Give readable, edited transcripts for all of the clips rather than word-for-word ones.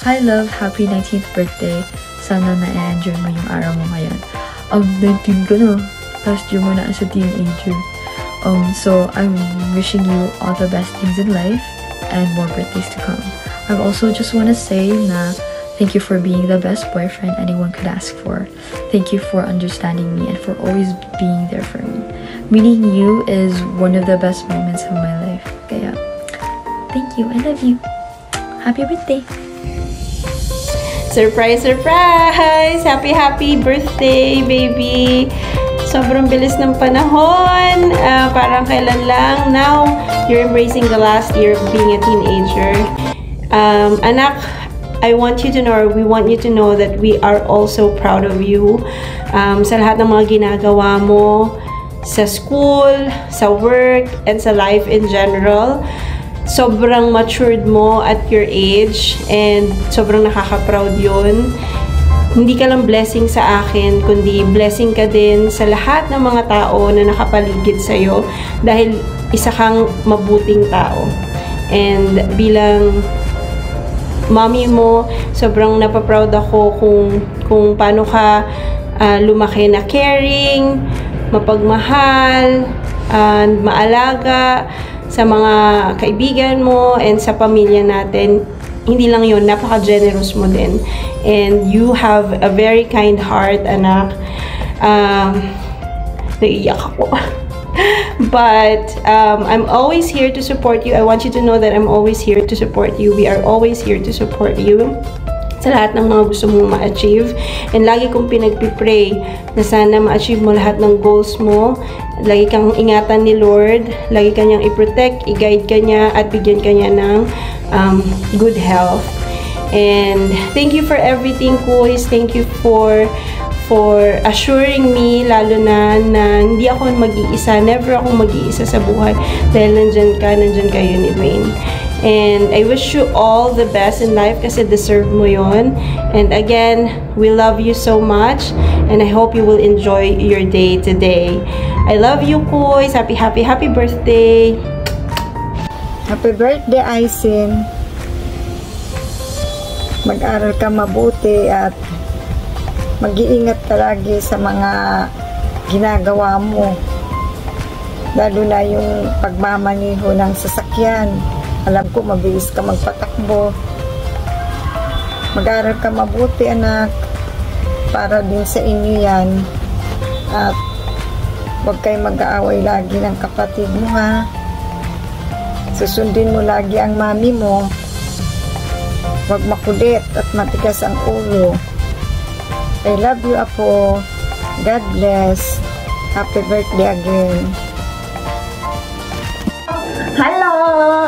Hi love, happy 19th birthday. Sana na-enjoy mo yung araw mo ngayon. 19 ka na. Last year mo na as a teenager. So I'm wishing you all the best things in life and more birthdays to come. I also just want to say na thank you for being the best boyfriend anyone could ask for. Thank you for understanding me and for always being there for me. Meeting you is one of the best moments of my life. Kaya, thank you. I love you. Happy birthday! Surprise, surprise! Happy birthday, baby! Sobrang bilis ng panahon. Parang kailan lang. Now, you're embracing the last year of being a teenager. Anak, I want you to know, or we want you to know that we are also proud of you. Sa lahat ng mga ginagawa mo, sa school, sa work, and sa life in general. Sobrang matured mo at your age and sobrang nakaka-proud yun. Hindi ka lang blessing sa akin, kundi blessing ka din sa lahat ng mga tao na nakapaligid sa'yo dahil isa kang mabuting tao. And bilang mommy mo, sobrang napaproud ako kung paano ka lumaki na caring, mapagmahal, and maalaga sa mga kaibigan mo and sa pamilya natin. Hindi lang yun, napaka-generous mo din. And you have a very kind heart, anak. Naiiyak ako. But I'm always here to support you. I want you to know that I'm always here to support you. We are always here to support you sa lahat ng mga gusto mong ma-achieve. And lagi kong pinagpipray na sana ma-achieve mo lahat ng goals mo. Lagi kang ingatan ni Lord. Lagi kanyang i-protect, i-guide ka niya, at bigyan ka niya ng good health. And thank you for everything, Kuys. Thank you for assuring me, lalo na hindi ako mag-iisa. Never ako mag-iisa sa buhay. Dahil nandyan kayo ni Dwayne. And I wish you all the best in life kasi deserve mo yon. And again, we love you so much. And I hope you will enjoy your day today. I love you, Kuys. Happy birthday. Happy birthday, Aisin. Mag-aral ka mabuti at mag-iingat palagi sa mga ginagawa mo. Lalo na yung pagmamaniho ng sasakyan. Alam ko, mabilis ka magpatakbo. Mag-aral ka mabuti, anak. Para din sa inyo yan. At huwag kayo mag-aaway lagi ng kapatid mo, ha. Susundin mo lagi ang mami mo. Huwag makulit at matigas ang ulo. I love you, Apo. God bless. Happy birthday again. Hello!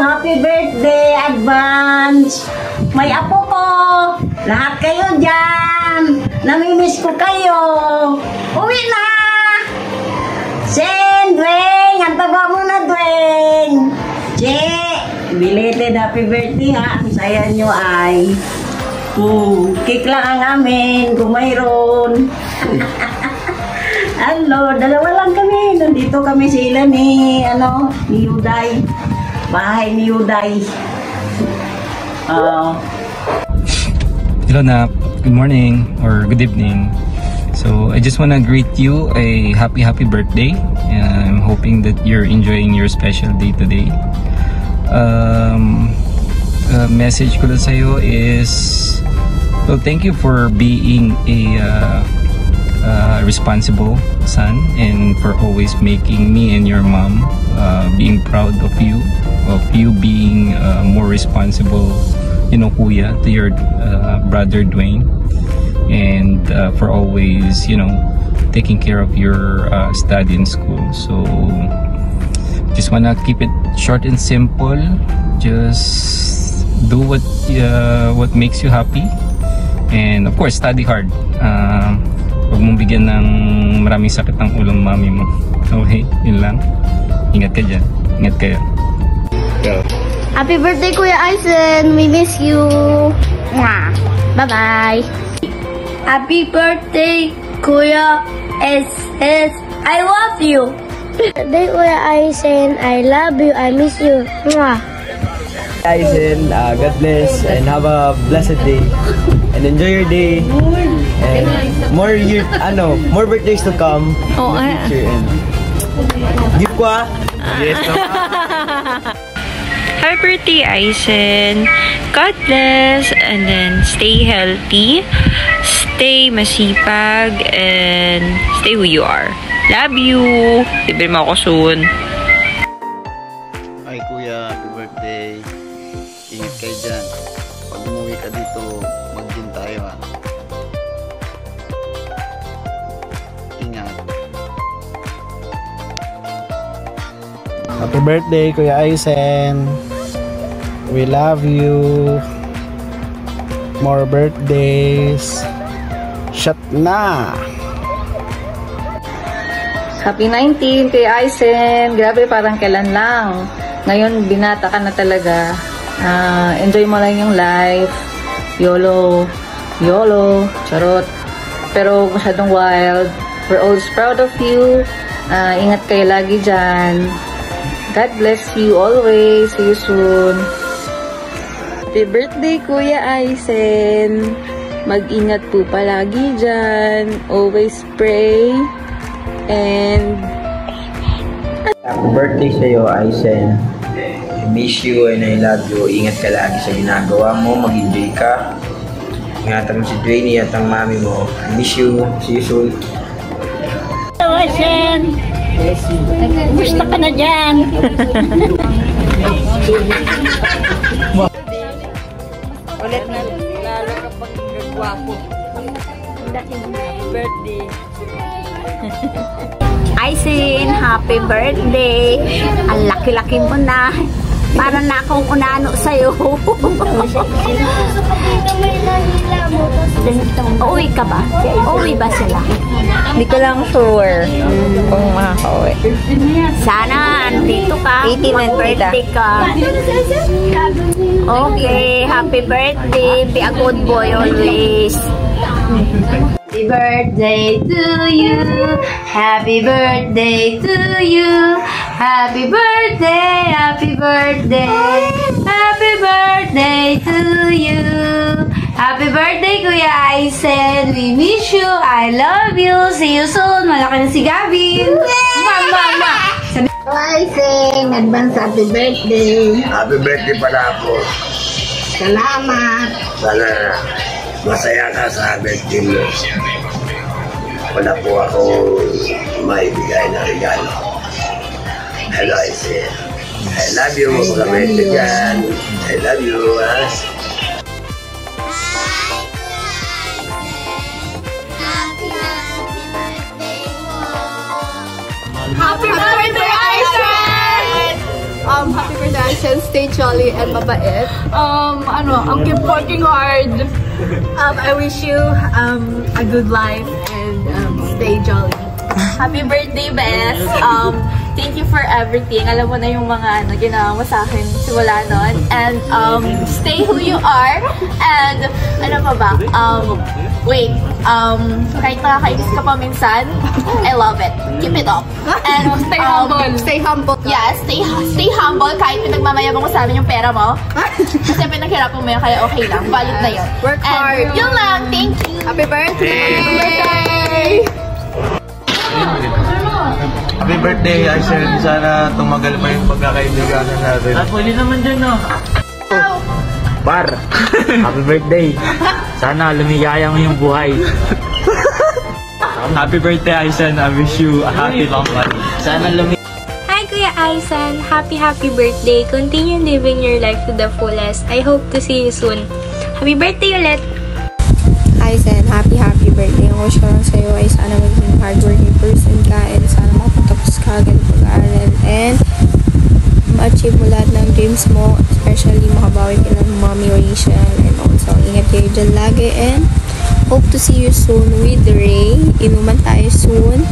Happy birthday, advance! May apo ko! Lahat kayo dyan! Namimiss ko kayo! Uwi na! Sen, Dwayne! Antaga mo na, Dwayne! Che! Belated happy birthday, ha! Ang saya nyo ay cake lang ang amin kung mayroon. Hello, dalawa lang kami. Nandito kami sila ni Yuday. Bahay ni Yuday. Hello, Nap. Good morning or good evening. So I just want to greet you a happy birthday. I'm hoping that you're enjoying your special day today. Message ko lang sa'yo is, well, thank you for being a responsible son and for always making me and your mom being proud of you being more responsible, kuya, to your brother Dwayne, and for always taking care of your study in school. So just wanna keep it short and simple. Just do what makes you happy, and of course study hard. Huwag mong bigyan ng maraming sakit ang ulong mami mo. Okay? Yun lang. Ingat ka dyan. Ingat kayo. Go. Happy birthday, Kuya Aisin. We miss you. Bye-bye. Happy birthday, Kuya SS. I love you. Happy birthday, Kuya Aisin. I love you. I miss you. Aizen, God bless and have a blessed day and enjoy your day and more birthdays to come in the future and gift ko Yes. Happy birthday, Aizen. God bless and then stay healthy, stay masipag, and stay who you are. Love you. Libre mo ako soon. Ay kuya, happy birthday. Ingat kayo dyan. Pag umuwi ka dito, mag-gym tayo ha. Ingat. Happy birthday, Kuya Aizen. We love you. More birthdays. Shot na! Happy 19, Kuya Aizen. Grabe, parang kailan lang. Ngayon, binata ka na talaga. Enjoy mo lang yung life. YOLO. YOLO. Charot. Pero masyadong wild. We're always proud of you. Ingat kayo lagi dyan. God bless you always. See you soon. Happy birthday, Kuya Aizen. Mag-ingat po palagi dyan. Always pray. And Happy birthday sa'yo, Aizen. I miss you and I love you. Ingat ka lagi sa ginagawa mo. Mag-enjoy ka. Ingatan mo si Dwayne at ang mami mo. I miss you. See you soon. Hello, Aizen. Gusto ka na dyan. Ulit na. Lalo kapag gagwapo. Birthday. Aizen, happy birthday. Ang laki-laki mo na. Para na akong unano sa'yo. Uuwi ka ba? Uuwi ba sila? Hindi ko lang sure kung makaka-uwi. Sana andito ka. 18 and birthday ka. Okay, happy birthday. Be a good boy always. Happy birthday to you. Happy birthday to you. Happy birthday, happy birthday. Happy birthday to you. Happy birthday, Kuya Aizen. We miss you. I love you. See you soon. Malaki na si Gavin. Mama. Aizen, advance happy birthday. Happy birthday pala ako. Salamat. Sana masaya ka sa birthday mo. Wala po ako maibigay na regalo. Hello, Aizen. I love you. Mga birthday dyan. I love you. Happy birthday, Aizen! Happy birthday, Aizen. Stay jolly and mabait. I'll keep working hard. I wish you a good life and stay jolly. Happy birthday, Beth. Thank you for everything. Alam mo na yung mga ginawa mo sa akin simula nun. And stay who you are. And ano pa ba? Kahit nakakainis ka pa minsan, I love it. Keep it up. And stay humble. Stay humble. Yeah, stay humble kahit pinagmamayabang mo sa amin yung pera mo. Kasi pinaghirapan mo yun, kaya okay lang. Valid na yun. Work hard. Yun lang. Thank you. Happy birthday! Happy birthday! Happy birthday, Aizen. Sana tumagal pa yung pagkakaibiganan natin. Pwede naman dyan, no? Bar, happy birthday. Sana lumiyaya mo yung buhay. Happy birthday, Aizen. I wish you a happy long life. Sana Hi, Kuya Aizen. Happy birthday. Continue living your life to the fullest. I hope to see you soon. Happy birthday ulit. Aizen, happy birthday. Ang wish ko lang sa'yo ay sana maging hardworking person ka and sana makapagtapos ka agad pag-aaral and ma-achieve mo lahat ng dreams mo, especially makabawi ka ng mommy Rachel, and also ingat kayo dyan lagi and hope to see you soon with Ray. Inuman tayo soon.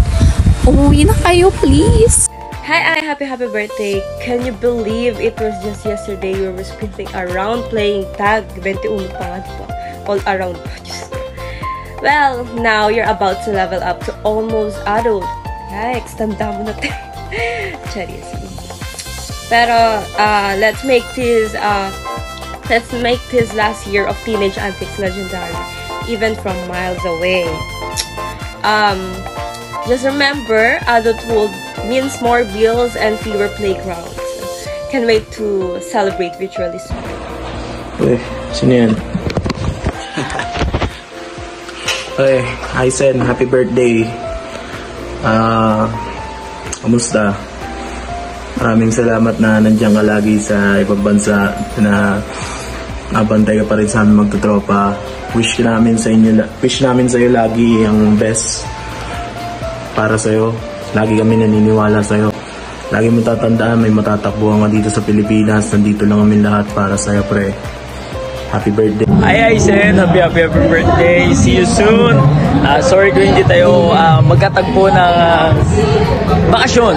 Umuwi na kayo, please! Hi, happy birthday. Can you believe it was just yesterday we were sprinting around playing tag? 21 pa nga, diba? All around. Well, now you're about to level up to almost adult. Yikes, tanda mo na tayo. Charis. Pero let's make this last year of Teenage Antics legendary, even from miles away. Just remember, adulthood means more bills and fewer playgrounds. Can't wait to celebrate virtually soon. Uy, sino yan? Uy, Aisen, happy birthday. Kamusta? Maraming salamat na nandiyan ka lagi sa ibang bansa, na nabantay ka pa rin sa amin magtutropa. Wish namin sa iyo lagi ang best para sa iyo. Lagi kami naniniwala sa iyo. Lagi mo tatandaan, may matatakbuhan ka dito sa Pilipinas. Nandito lang kami lahat para sa iyo, pre. Happy birthday. Hi Aisen, happy birthday. See you soon. Sorry kung hindi tayo magkatagpo ng bakasyon.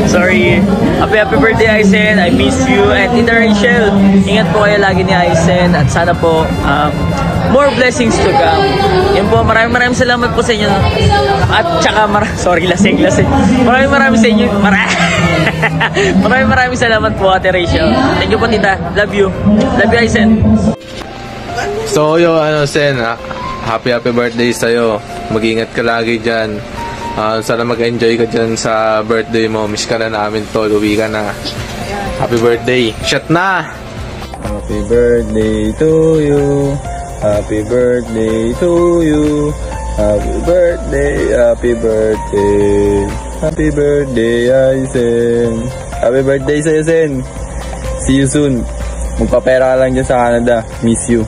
Sorry. Happy birthday Aisen. I miss you. And Tita Rachel, ingat po kayo lagi ni Aisen. At sana po more blessings to come. Yan po, maraming salamat po sa inyo. At saka, sorry, lasing. Maraming sa inyo. Maraming salamat po, Ate Rachel. Thank you po, Tita. Love you. Love you, Aisen. So, Sen, happy birthday sa'yo. Mag-ingat ka lagi dyan. Sana mag-enjoy ka dyan sa birthday mo. Miss ka na namin, tol. Uwi ka na. Happy birthday. Shut na! Happy birthday to you. Happy birthday to you. Happy birthday, happy birthday. Happy birthday, Aisen. Happy birthday sa'yo, Sen. See you soon. Magpapera ka lang dyan sa Canada. Miss you.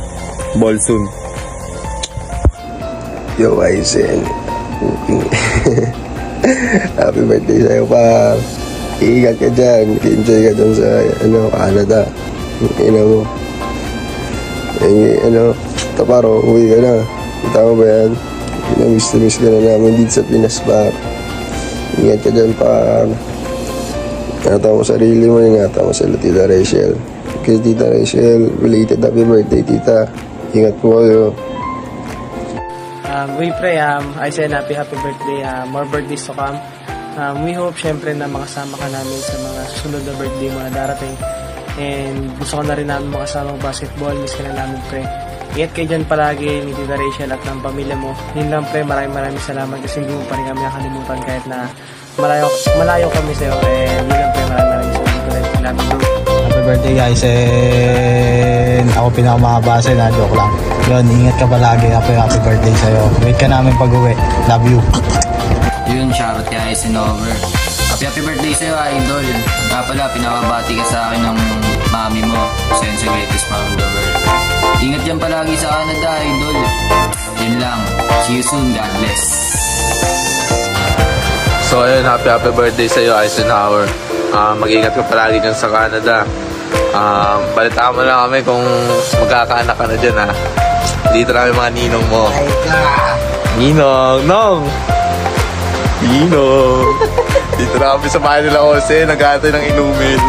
Ball soon. Yo, Aisen. Happy birthday sa'yo, pa. Iingat ka dyan. Enjoy ka dyan sa Canada. Mo. Taparo, uwi ka na. Tama ba yan? Miss ka na namin dito sa Pinas, pa. Ingat ka dyan, pa. Ingatan mo sarili mo, ingatan mo sa Tita Rachel. Okay, Tita Rachel, belated happy birthday, Tita. Ingat po kayo. We pray, Aisen, happy birthday. More birthdays to come. We hope, syempre, na makasama ka namin sa mga susunod na birthday mo na darating. And gusto ko na rin namin makasama ng basketball. Miss ka na namin, pre. Ingat kayo dyan palagi ni Tita Rachel at ng pamilya mo. Yun lang, pre. Maraming salamat kasi hindi mo pa rin kami nakalimutan kahit na malayo kami sa'yo. And yun lang, pre. Maraming salamat, bro. Happy birthday, Aisen. Ako pinakamahaba na joke lang. Yun, ingat ka palagi. Happy birthday sa'yo. Wait ka namin pag-uwi. Love you. Yun, shoutout kay Aisen over. Happy birthday sa'yo, idol. Nga pala, pinakabati ka sa akin ng mami mo. Sa'yo sa greatest mom in the world. Ingat yan palagi sa Canada, idol. Yun lang. See you soon. God bless. So, ayun, happy birthday sa'yo, Eisenhower. Mag-ingat ka palagi dyan sa Canada. Balitaan mo lang kami kung magkakaanak ka na dyan, ha. Dito namin mga ninong mo. Ninong! Dito na kami sa bahay nila, Jose. Nag-aantay ng inumin.